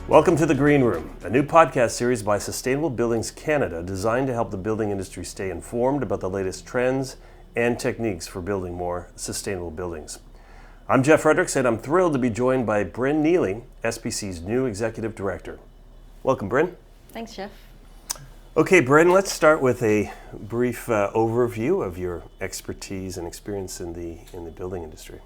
Welcome to the Greenroom, a new podcast series by Sustainable Buildings Canada designed to help the building industry stay informed about the latest trends and techniques for building more sustainable buildings. I'm Jeff Fredericks, and I'm thrilled to be joined by Brynn Nheiley, SBC's new Executive Director. Welcome, Brynn. Thanks, Jeff. Okay, Brynn, let's start with a brief overview of your expertise and experience in the building industry.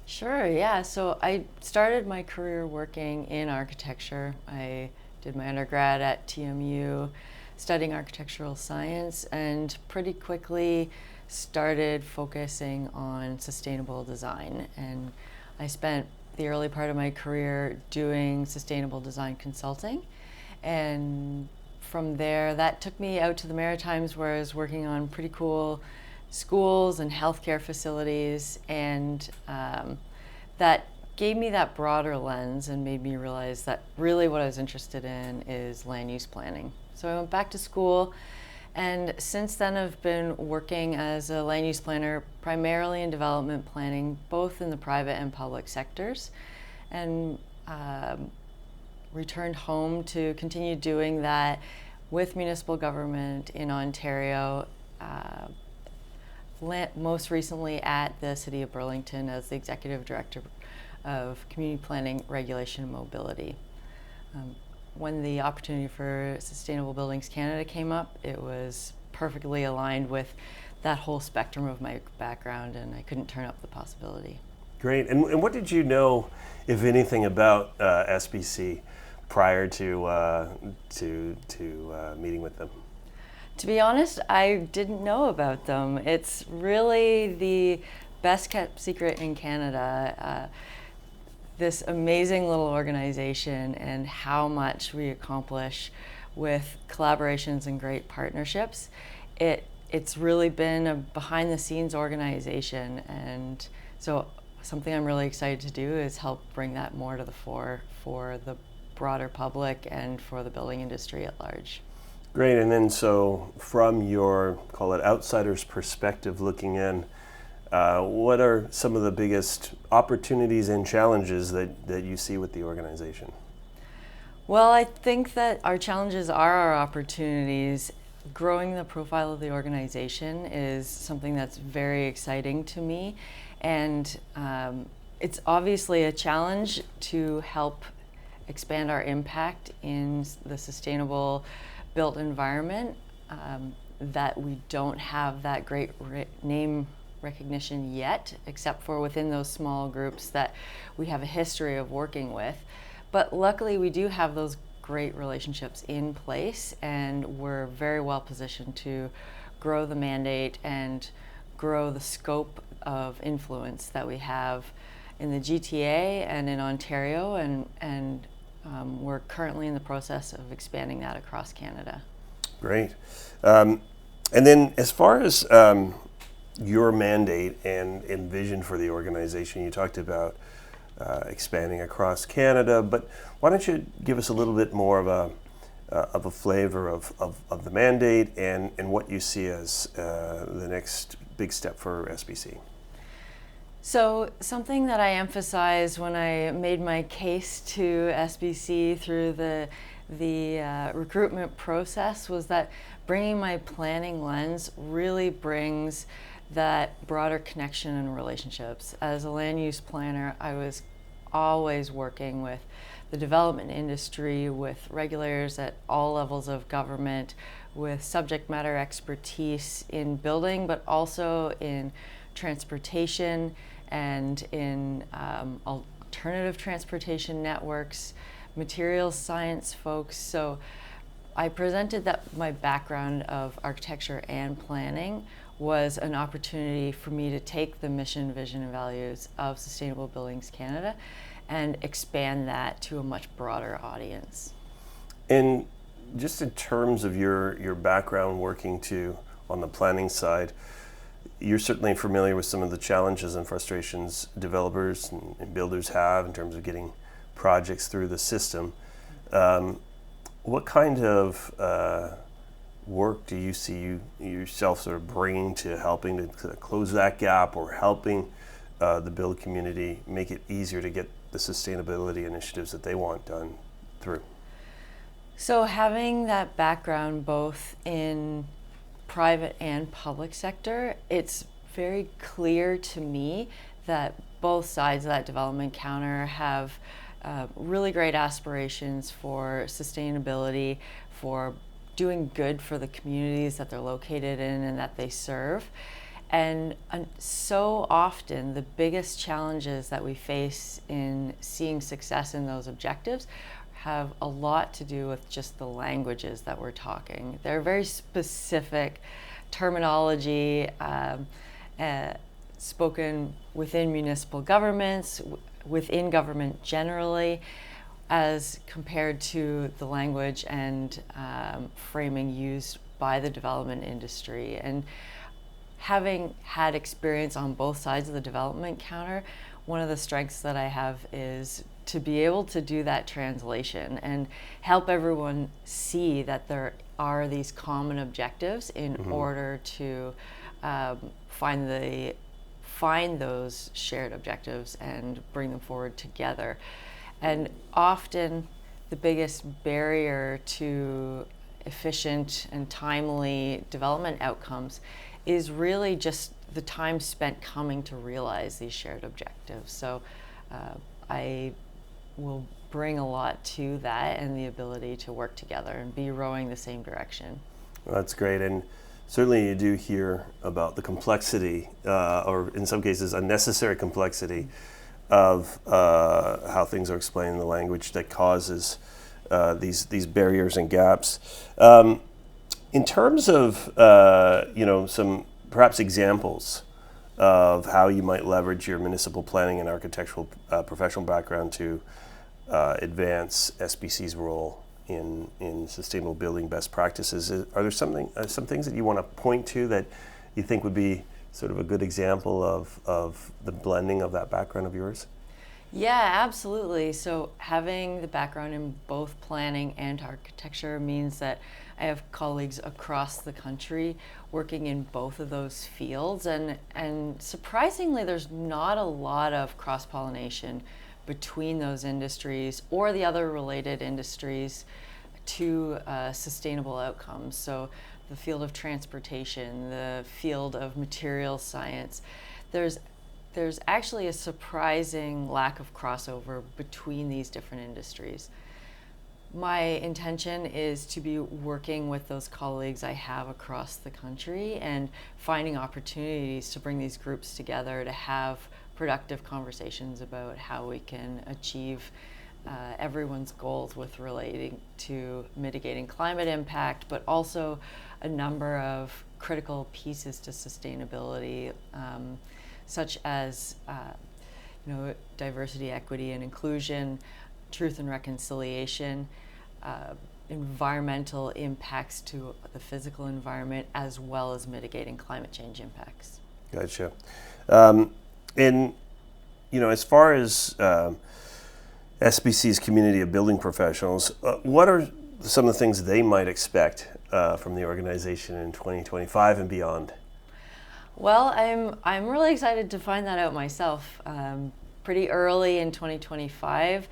Sure, yeah. So I started my career working in architecture. I did my undergrad at TMU, studying architectural science, and pretty quickly started focusing on sustainable design. And I spent the early part of my career doing sustainable design consulting. And from there, that took me out to the Maritimes, where I was working on pretty cool schools and healthcare facilities, and that gave me that broader lens and made me realize that really what I was interested in is land use planning. So I went back to school, and since then I've been working as a land use planner primarily in development planning, both in the private and public sectors, and returned home to continue doing that with municipal government in Ontario, most recently at the City of Burlington as the Executive Director of Community Planning, Regulation and Mobility. When the opportunity for Sustainable Buildings Canada came up, it was perfectly aligned with that whole spectrum of my background, and I couldn't turn up the possibility. Great. And what did you know, if anything, about SBC prior to meeting with them? To be honest, I didn't know about them. It's really the best kept secret in Canada. This amazing little organization and how much we accomplish with collaborations and great partnerships. It's really been a behind the scenes organization, and so something I'm really excited to do is help bring that more to the fore for the broader public and for the building industry at large. Great. And then so from your, call it outsider's perspective looking in, what are some of the biggest opportunities and challenges that you see with the organization? Well, I think that our challenges are our opportunities. Growing the profile of the organization is something that's very exciting to me, and it's obviously a challenge to help expand our impact in the sustainable built environment, that we don't have that great name recognition yet, except for within those small groups that we have a history of working with. But luckily we do have those great relationships in place, and we're very well positioned to grow the mandate and grow the scope of influence that we have in the GTA and in Ontario, and we're currently in the process of expanding that across Canada. Great. And then as far as your mandate and vision for the organization, you talked about expanding across Canada, but why don't you give us a little bit more of a flavor of the mandate and what you see as the next big step for SBC? So something that I emphasized when I made my case to SBC through the recruitment process was that bringing my planning lens really brings that broader connection and relationships. As a land use planner, I was always working with the development industry, with regulators at all levels of government, with subject matter expertise in building, but also in transportation and in alternative transportation networks, materials science folks. So I presented that my background of architecture and planning was an opportunity for me to take the mission, vision, and values of Sustainable Buildings Canada and expand that to a much broader audience. And just in terms of your background working on the planning side, you're certainly familiar with some of the challenges and frustrations developers and builders have in terms of getting projects through the system. What kind of work do you see yourself sort of bringing to helping to close that gap, or helping the build community make it easier to get the sustainability initiatives that they want done through? So having that background both in private and public sector, it's very clear to me that both sides of that development counter have really great aspirations for sustainability, for doing good for the communities that they're located in and that they serve. And so often the biggest challenges that we face in seeing success in those objectives have a lot to do with just the languages that we're talking. They're very specific terminology spoken within municipal governments, within government generally, as compared to the language and framing used by the development industry. And having had experience on both sides of the development counter, one of the strengths that I have is to be able to do that translation and help everyone see that there are these common objectives in order to find those shared objectives and bring them forward together. And often the biggest barrier to efficient and timely development outcomes is really just the time spent coming to realize these shared objectives. So I will bring a lot to that and the ability to work together and be rowing the same direction. Well, that's great. And certainly you do hear about the complexity, or in some cases unnecessary complexity, of how things are explained in the language that causes these barriers and gaps. In terms of some perhaps examples of how you might leverage your municipal planning and architectural professional background to advance SBC's role in sustainable building best practices, are there some things that you want to point to that you think would be sort of a good example of the blending of that background of yours? Yeah, absolutely. So having the background in both planning and architecture means that I have colleagues across the country working in both of those fields, and surprisingly there's not a lot of cross-pollination between those industries or the other related industries to sustainable outcomes. So the field of transportation, the field of material science, there's actually a surprising lack of crossover between these different industries. My intention is to be working with those colleagues I have across the country and finding opportunities to bring these groups together to have productive conversations about how we can achieve everyone's goals with relating to mitigating climate impact, but also a number of critical pieces to sustainability, such as diversity, equity, and inclusion, truth and reconciliation, environmental impacts to the physical environment, as well as mitigating climate change impacts. Gotcha. And as far as SBC's community of building professionals, what are some of the things they might expect from the organization in 2025 and beyond? Well, I'm really excited to find that out myself. Pretty early in 2025,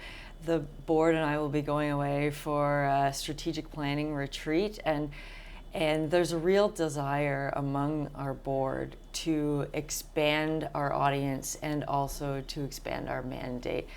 the board and I will be going away for a strategic planning retreat, and there's a real desire among our board to expand our audience and also to expand our mandate.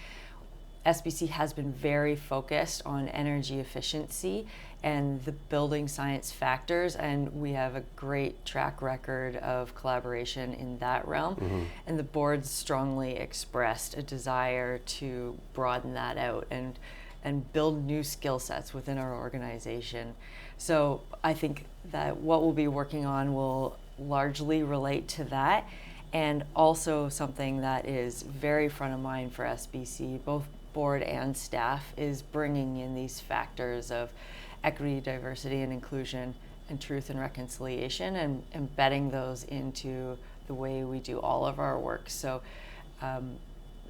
SBC has been very focused on energy efficiency and the building science factors, and we have a great track record of collaboration in that realm. And the board strongly expressed a desire to broaden that out and build new skill sets within our organization. So I think that what we'll be working on will largely relate to that, and also something that is very front of mind for SBC, both board and staff, is bringing in these factors of equity, diversity, and inclusion, and truth and reconciliation, and embedding those into the way we do all of our work. So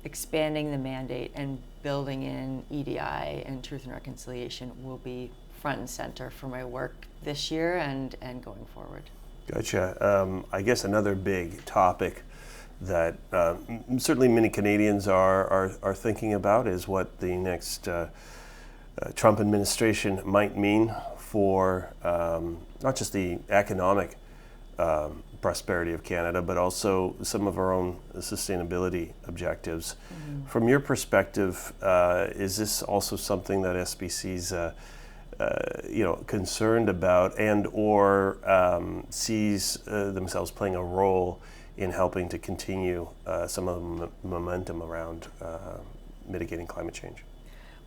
expanding the mandate and building in EDI and truth and reconciliation will be front and center for my work this year and going forward. Gotcha. I guess another big topic that certainly many Canadians are thinking about is what the next Trump administration might mean for not just the economic prosperity of Canada, but also some of our own sustainability objectives. Mm-hmm. From your perspective, is this also something that SBC's concerned about and or sees themselves playing a role in helping to continue some of the momentum around mitigating climate change?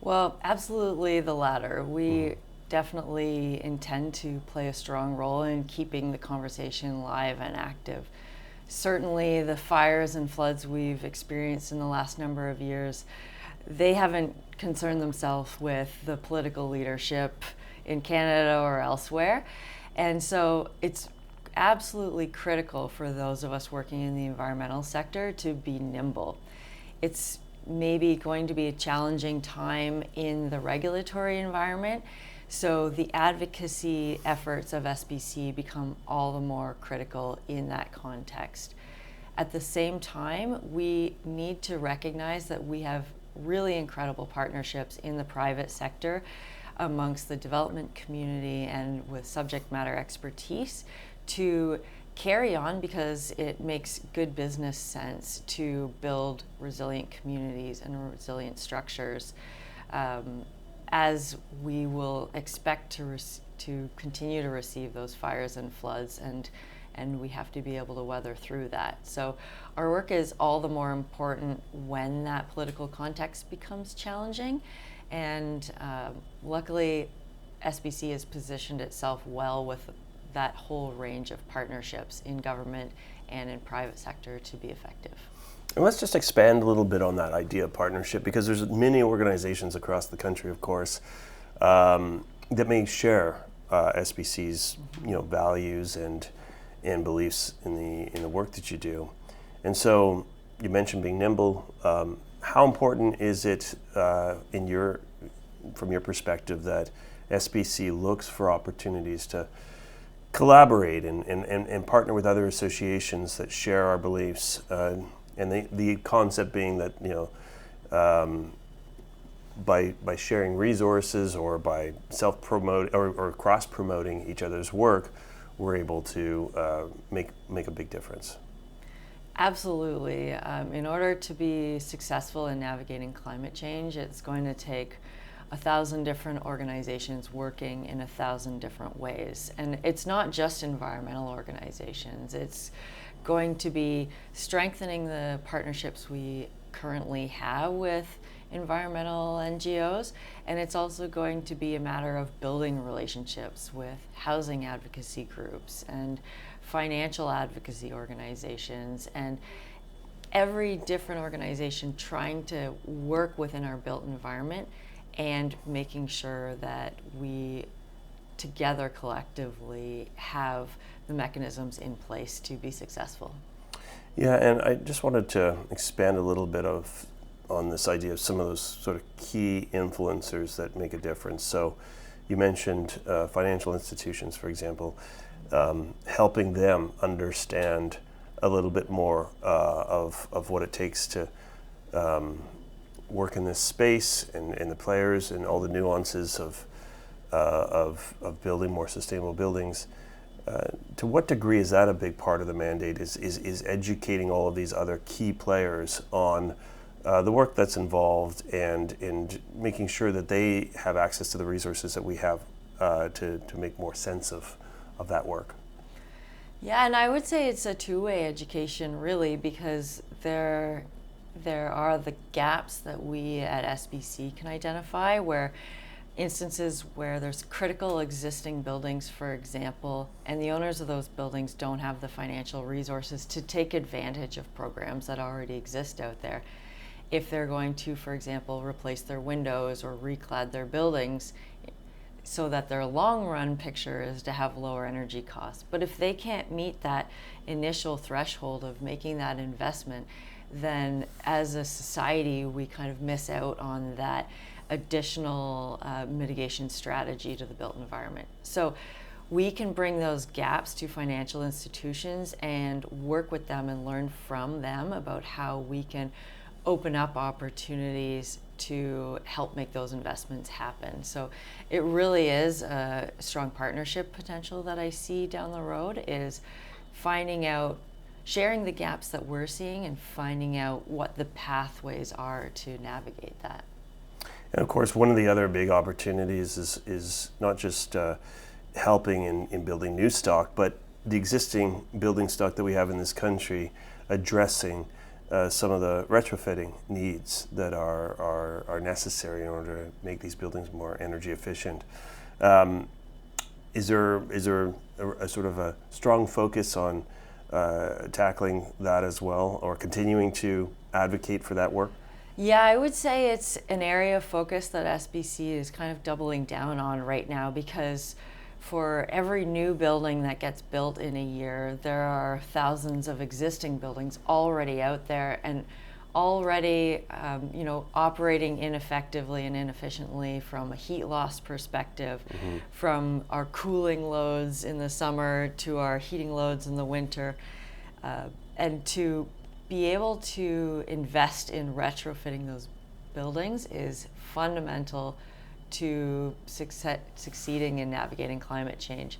Well, absolutely the latter. We definitely intend to play a strong role in keeping the conversation live and active. Certainly the fires and floods we've experienced in the last number of years, they haven't concerned themselves with the political leadership in Canada or elsewhere. And so it's absolutely critical for those of us working in the environmental sector to be nimble. It's maybe going to be a challenging time in the regulatory environment, so the advocacy efforts of SBC become all the more critical in that context. At the same time, we need to recognize that we have really incredible partnerships in the private sector amongst the development community and with subject matter expertise to carry on, because it makes good business sense to build resilient communities and resilient structures, as we will expect to continue to receive those fires and floods, and we have to be able to weather through that. So our work is all the more important when that political context becomes challenging, and luckily SBC has positioned itself well with that whole range of partnerships in government and in private sector to be effective. And let's just expand a little bit on that idea of partnership, because there's many organizations across the country, of course, that may share SBC's values and beliefs in the work that you do. And so you mentioned being nimble. How important is it from your perspective that SBC looks for opportunities to collaborate and partner with other associations that share our beliefs? And the concept being that by sharing resources or by self-promote or cross-promoting each other's work, we're able to make a big difference. Absolutely. In order to be successful in navigating climate change, it's going to take 1,000 different organizations working in 1,000 different ways. And it's not just environmental organizations. It's going to be strengthening the partnerships we currently have with environmental NGOs, and it's also going to be a matter of building relationships with housing advocacy groups and financial advocacy organizations, and every different organization trying to work within our built environment and making sure that we together collectively have the mechanisms in place to be successful. Yeah, and I just wanted to expand a little bit on this idea of some of those sort of key influencers that make a difference. So you mentioned financial institutions, for example, helping them understand a little bit more of what it takes to work in this space and the players and all the nuances of building more sustainable buildings. To what degree is that a big part of the mandate? Is educating all of these other key players on the work that's involved and making sure that they have access to the resources that we have to make more sense of that work? Yeah, and I would say it's a two-way education, really, because there are the gaps that we at SBC can identify, where instances where there's critical existing buildings, for example, and the owners of those buildings don't have the financial resources to take advantage of programs that already exist out there. If they're going to, for example, replace their windows or reclad their buildings so that their long-run picture is to have lower energy costs. But if they can't meet that initial threshold of making that investment, then as a society, we kind of miss out on that additional mitigation strategy to the built environment. So we can bring those gaps to financial institutions and work with them and learn from them about how we can open up opportunities to help make those investments happen. So it really is a strong partnership potential that I see down the road, is finding out, sharing the gaps that we're seeing and finding out what the pathways are to navigate that. And of course, one of the other big opportunities is not just helping in building new stock, but the existing building stock that we have in this country, addressing some of the retrofitting needs that are necessary in order to make these buildings more energy efficient. Is there a sort of a strong focus on tackling that as well, or continuing to advocate for that work? Yeah, I would say it's an area of focus that SBC is kind of doubling down on right now, because for every new building that gets built in a year, there are thousands of existing buildings already out there and already operating ineffectively and inefficiently from a heat loss perspective, from our cooling loads in the summer to our heating loads in the winter, and to be able to invest in retrofitting those buildings is fundamental to succeeding in navigating climate change.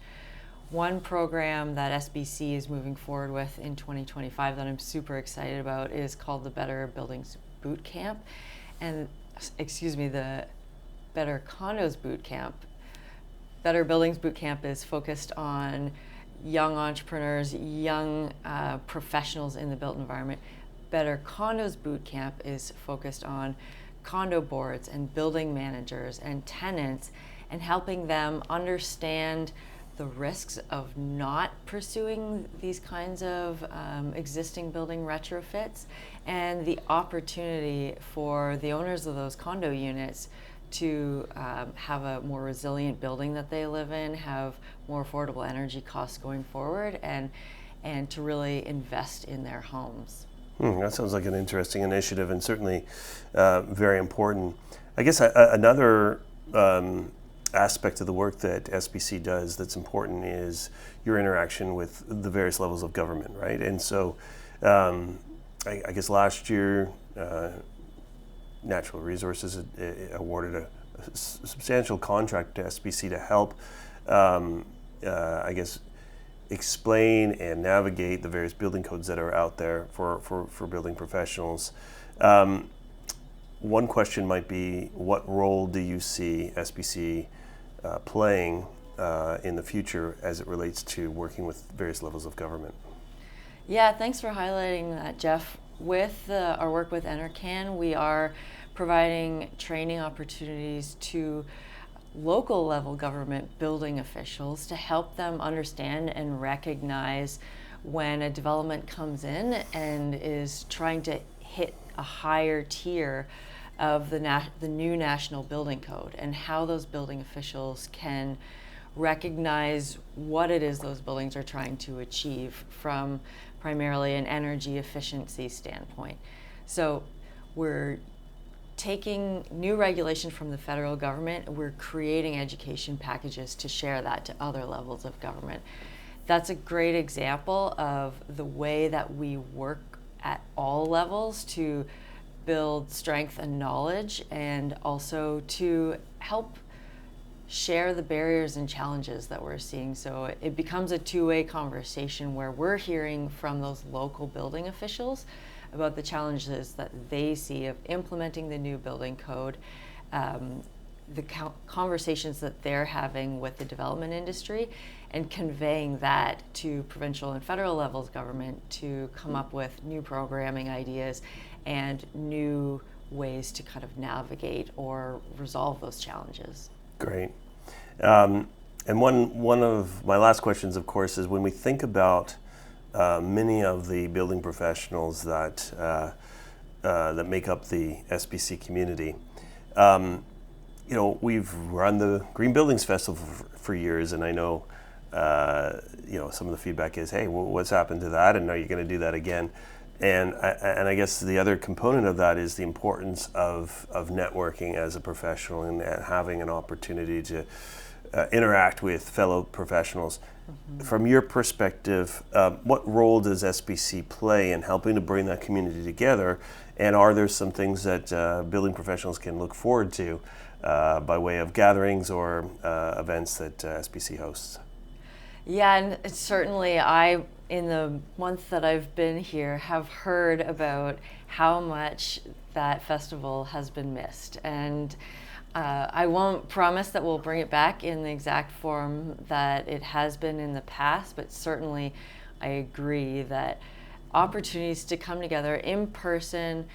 One program that SBC is moving forward with in 2025 that I'm super excited about is called the Better Buildings Boot Camp, and the Better Condos Boot Camp. Better Buildings Boot Camp is focused on young entrepreneurs, young professionals in the built environment. Better Condos Boot Camp is focused on condo boards and building managers and tenants, and helping them understand the risks of not pursuing these kinds of existing building retrofits, and the opportunity for the owners of those condo units to have a more resilient building that they live in, have more affordable energy costs going forward, and to really invest in their homes. That sounds like an interesting initiative, and certainly very important. I guess another aspect of the work that SBC does that's important is your interaction with the various levels of government, right? And so I guess last year, Natural Resources awarded a substantial contract to SBC to help, explain and navigate the various building codes that are out there for building professionals. One question might be, what role do you see SBC playing in the future as it relates to working with various levels of government? Yeah, thanks for highlighting that, Jeff. With our work with NRCan, we are providing training opportunities to local level government building officials to help them understand and recognize when a development comes in and is trying to hit a higher tier of the new national building code, and how those building officials can recognize what it is those buildings are trying to achieve from primarily an energy efficiency standpoint. So we're taking new regulation from the federal government, we're creating education packages to share that to other levels of government. That's a great example of the way that we work at all levels to build strength and knowledge, and also to help share the barriers and challenges that we're seeing. So it becomes a two-way conversation where we're hearing from those local building officials about the challenges that they see of implementing the new building code, the conversations that they're having with the development industry, and conveying that to provincial and federal levels of government to come up with new programming ideas and new ways to kind of navigate or resolve those challenges. Great. And one of my last questions, of course, is when we think about many of the building professionals that make up the SBC community, we've run the Green Buildings Festival for years, and I know some of the feedback is, hey, what's happened to that, and are you going to do that again? And I guess the other component of that is the importance of networking as a professional, and having an opportunity to interact with fellow professionals. From your perspective, what role does SBC play in helping to bring that community together? And are there some things that building professionals can look forward to by way of gatherings or events that SBC hosts? Yeah, and certainly in the month that I've been here, have heard about how much that festival has been missed. And I won't promise that we'll bring it back in the exact form that it has been in the past, but certainly I agree that opportunities to come together in person,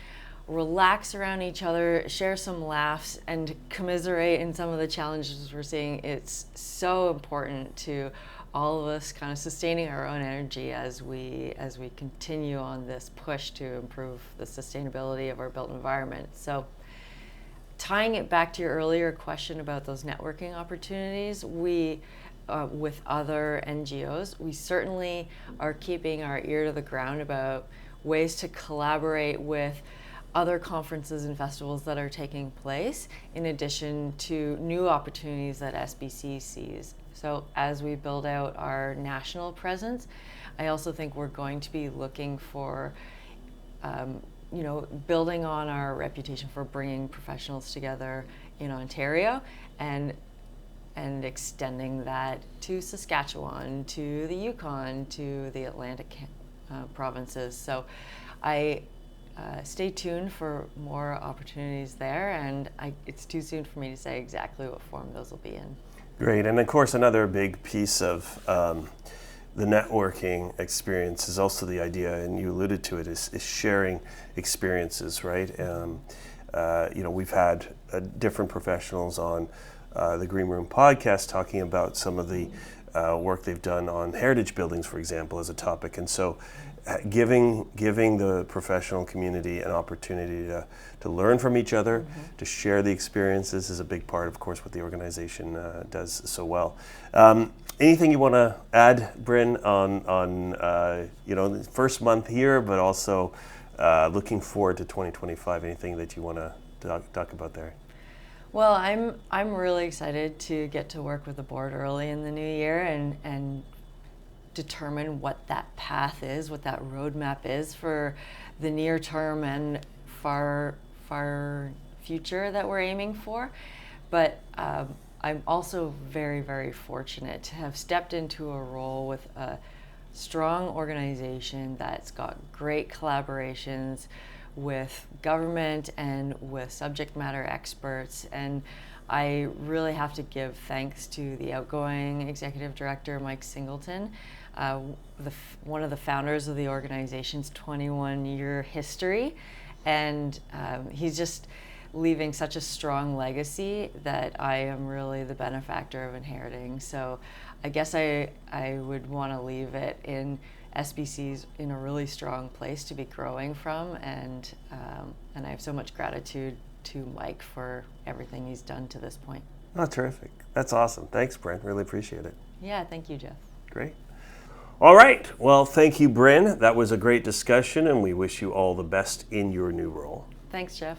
relax around each other, share some laughs, and commiserate in some of the challenges we're seeing, it's so important to all of us kind of sustaining our own energy as we continue on this push to improve the sustainability of our built environment. So tying it back to your earlier question about those networking opportunities, we, with other NGOs, we certainly are keeping our ear to the ground about ways to collaborate with other conferences and festivals that are taking place, in addition to new opportunities that SBC sees. So as we build out our national presence, I also think we're going to be looking for building on our reputation for bringing professionals together in Ontario and extending that to Saskatchewan, to the Yukon, to the Atlantic provinces. So I stay tuned for more opportunities there, and it's too soon for me to say exactly what form those will be in. Great, and of course another big piece of the networking experience is also the idea, and you alluded to it, is sharing experiences, right? We've had different professionals on the Greenroom podcast talking about some of the work they've done on heritage buildings, for example, as a topic. And so giving the professional community an opportunity to learn from each other, to share the experiences is a big part, of course, what the organization does so well. Anything you want to add, Brynn, on the first month here, but also looking forward to 2025? Anything that you want to talk about there? Well, I'm really excited to get to work with the board early in the new year and determine what that path is, what that roadmap is for the near term and far future that we're aiming for. But I'm also very, very fortunate to have stepped into a role with a strong organization that's got great collaborations with government and with subject matter experts. And I really have to give thanks to the outgoing executive director, Mike Singleton, one of the founders of the organization's 21-year history. And he's just leaving such a strong legacy that I am really the benefactor of inheriting. So I guess I would want to leave it in SBC's in a really strong place to be growing from, and I have so much gratitude to Mike for everything he's done to this point. Oh, terrific. That's awesome. Thanks, Brynn. Really appreciate it. Yeah, thank you, Jeff. Great. All right. Well, thank you, Brynn. That was a great discussion, and we wish you all the best in your new role. Thanks, Jeff.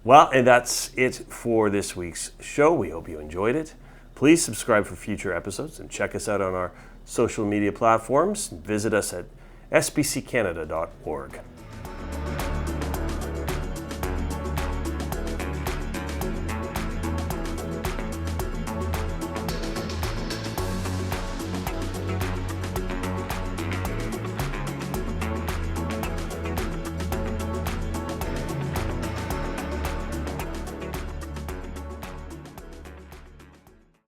Well, and that's it for this week's show. We hope you enjoyed it. Please subscribe for future episodes and check us out on our social media platforms. Visit us at sbccanada.org.